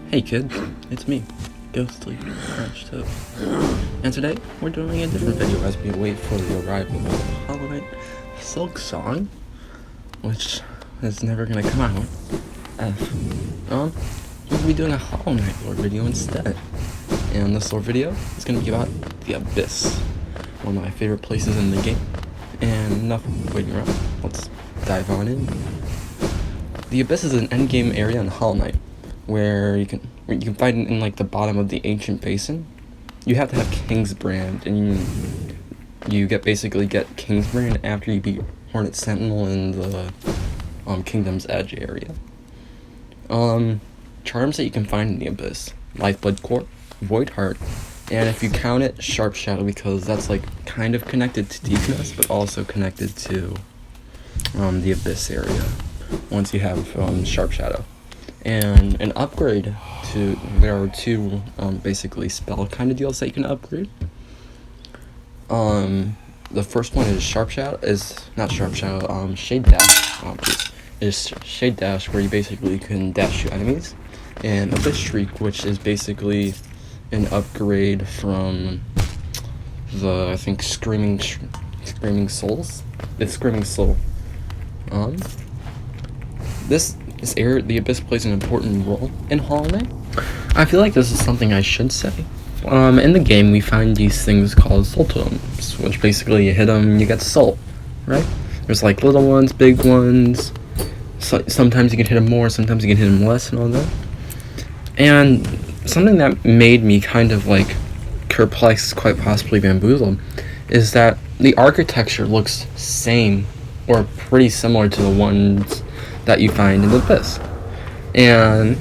Hey kids, it's me, Ghostly French Toast. And today, we're doing a different video as we wait for the arrival of Hollow Knight Silk Song, which is never gonna come out. We're gonna be doing a Hollow Knight lore video instead. And this lore video is gonna be about the Abyss, one of my favorite places in the game. And enough waiting around, let's dive on in. The Abyss is an endgame area in Hollow Knight, where you can find it in like the bottom of the ancient basin. You have to have Kingsbrand, and you basically get Kingsbrand after you beat Hornet Sentinel in the Kingdom's Edge area. Charms that you can find in the Abyss: Lifeblood Core, Void Heart, and if you count it, Sharp Shadow, because that's like kind of connected to Deepness, but also connected to the Abyss area. Once you have Sharp Shadow. And an upgrade there are two basically spell kind of deals that you can upgrade. The first one is Shade Dash. Is Shade Dash, where you basically can dash to enemies, and Abyss Shriek, which is basically an upgrade from the Screaming Souls. It's Screaming Soul. This area, the Abyss, plays an important role in Hollow Knight. I feel like this is something I should say. In the game, we find these things called soul totems, which basically you hit them and you get soul, right? There's like little ones, big ones. Sometimes you can hit them more, sometimes you can hit them less, and all that. And something that made me kind of like perplexed, quite possibly bamboozled, is that the architecture looks same or pretty similar to the ones that you find in the Abyss. And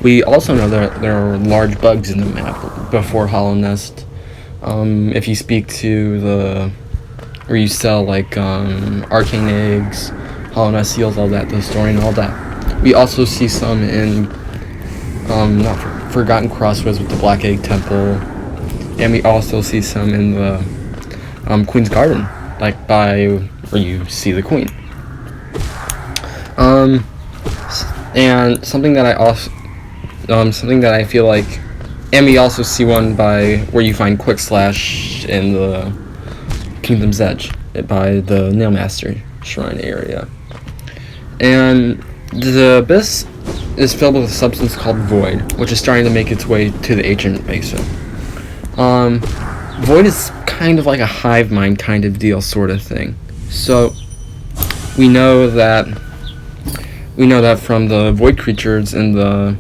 we also know that there are large bugs in the map before Hollow Nest. If you speak to where you sell like arcane eggs, Hollow Nest seals, all that, the story and all that. We also see some in Forgotten Crossroads with the Black Egg Temple, and we also see some in the Queen's Garden, like by where you see the Queen. And something that I feel like, and we also see one by where you find Quick Slash in the Kingdom's Edge by the Nailmaster Shrine area. And the Abyss is filled with a substance called Void, which is starting to make its way to the ancient basin. Void is kind of like a hive mind kind of deal, sort of thing. So we know that from the void creatures and the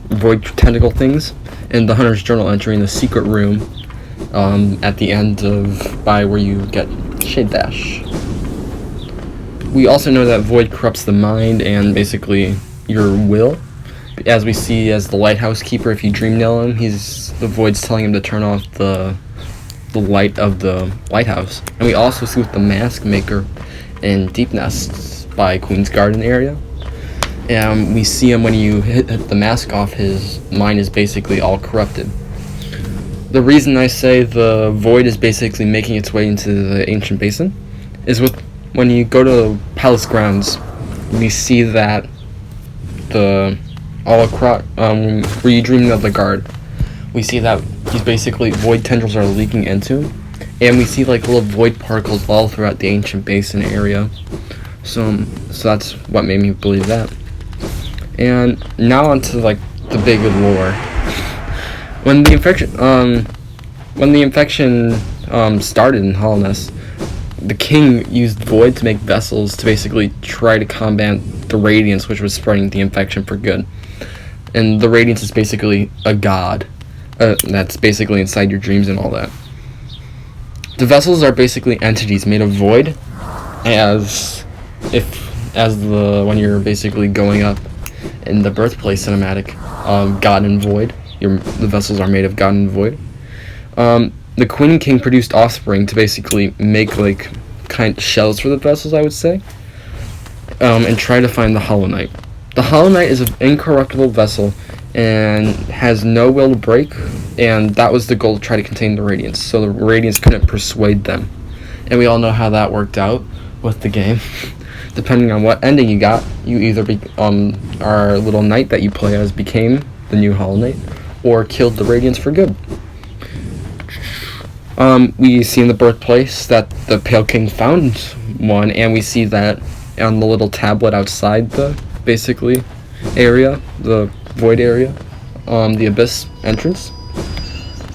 void tentacle things in the Hunter's Journal entry in the secret room at the end by where you get Shade Dash. We also know that void corrupts the mind and basically your will, as we see as the lighthouse keeper. If you dream nail him, the void's telling him to turn off the light of the lighthouse. And we also see with the mask maker in Deep Nests by Queen's Garden area. And we see him when you hit the mask off, his mind is basically all corrupted. The reason I say the void is basically making its way into the ancient basin is when you go to Palace Grounds, we see that where you dream of the guard, we see that he's basically void tendrils are leaking into him, and we see like little void particles all throughout the ancient basin area. So that's what made me believe that. And now onto like the big lore. When the infection started in Hollow Nest, the king used Void to make vessels to basically try to combat the Radiance, which was spreading the infection for good. And the Radiance is basically a god that's basically inside your dreams and all that. The vessels are basically entities made of Void, when you're basically going up in the birthplace cinematic, God and Void. The vessels are made of God and Void. The Queen and King produced offspring to basically make like kind of shells for the vessels, I would say, and try to find the Hollow Knight. The Hollow Knight is an incorruptible vessel and has no will to break, and that was the goal, to try to contain the Radiance, so the Radiance couldn't persuade them. And we all know how that worked out with the game. depending on what ending you got, you either our little knight that you play as became the new Hollow Knight, or killed the Radiants for good. We see in the birthplace that the Pale King found one, and we see that on the little tablet outside the basically area, the void area, the abyss entrance,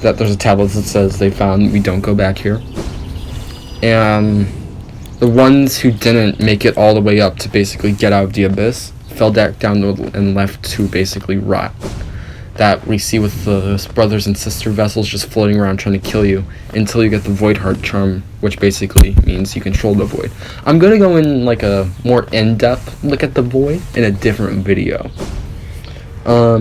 that there's a tablet that says they found, we don't go back here. And the ones who didn't make it all the way up to basically get out of the abyss fell back down and left to basically rot. That we see with the brothers and sister vessels just floating around trying to kill you until you get the Void Heart Charm, which basically means you control the Void. I'm gonna go in like a more in-depth look at the Void in a different video. How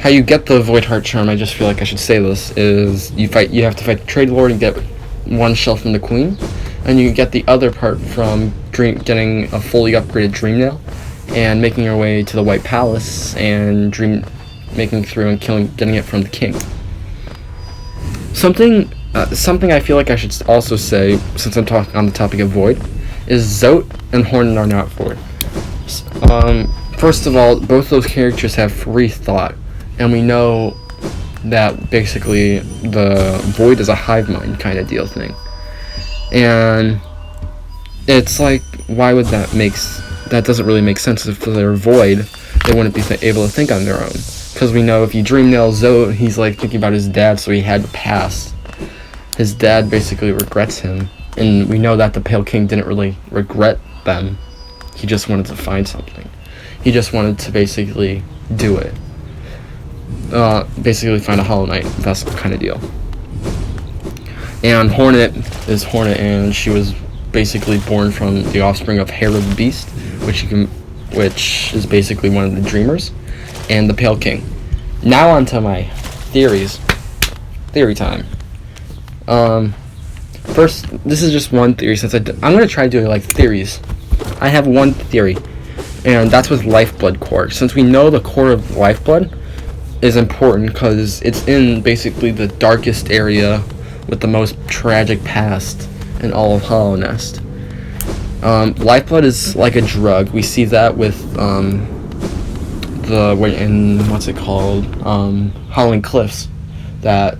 you get the Void Heart Charm, I just feel like I should say this, is you have to fight the Trade Lord and get one shell from the Queen, and you get the other part from getting a fully upgraded Dream Nail, and making your way to the White Palace and making through and getting it from the King. Something I feel like I should also say, since I'm talking on the topic of Void, is Zote and Hornet are not Void. First of all, both those characters have free thought, and we know that basically the Void is a hive mind kind of deal thing. And it's like, why would that doesn't really make sense. If they're Void, they wouldn't be able to think on their own. Because we know if you Dream Nail Zote, he's like thinking about his dad, so he had to pass. His dad basically regrets him, and we know that the Pale King didn't really regret them. He just wanted to find something. He just wanted to basically do it. Basically find a Hollow Knight vessel kind of deal. And Hornet is Hornet, and she was basically born from the offspring of Herod the Beast, which is basically one of the Dreamers, and the Pale King. Now on to my theories. Theory time. First, this is just one theory, since I'm going to try doing like theories. I have one theory, and that's with Lifeblood Core. Since we know the core of Lifeblood is important because it's in basically the darkest area with the most tragic past in all of Hollow Nest. Lifeblood is like a drug. We see that with Howling Cliffs, that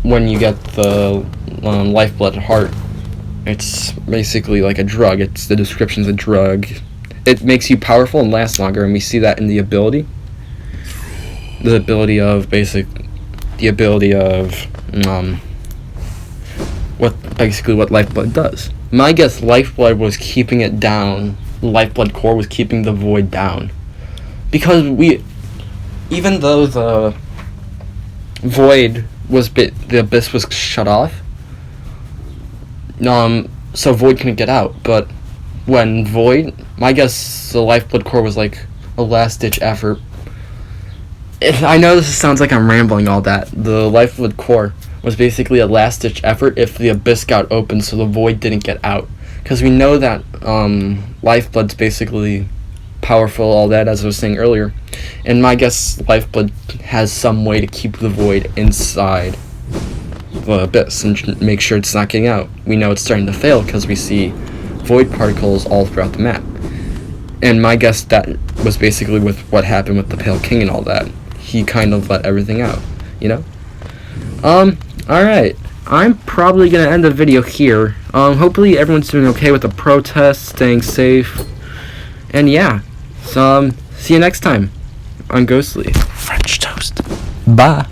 when you get the Lifeblood Heart, it's basically like a drug. The description's a drug. It makes you powerful and lasts longer, and we see that in the ability of what Lifeblood does. My guess, Lifeblood was keeping it down. Lifeblood Core was keeping the Void down, because even though the Void the Abyss was shut off, so Void couldn't get out. But when my guess, the Lifeblood Core was like a last-ditch effort. I know this sounds like I'm rambling all that. The Lifeblood Core was basically a last-ditch effort if the Abyss got open so the Void didn't get out. Because we know that Lifeblood's basically powerful, all that, as I was saying earlier. And my guess, Lifeblood has some way to keep the Void inside the Abyss and make sure it's not getting out. We know it's starting to fail because we see Void particles all throughout the map. And my guess, that was basically with what happened with the Pale King and all that. He kind of let everything out, you know? Alright. I'm probably gonna end the video here. Hopefully everyone's doing okay with the protests, staying safe. And yeah. So, see you next time on Ghostly French Toast. Bye.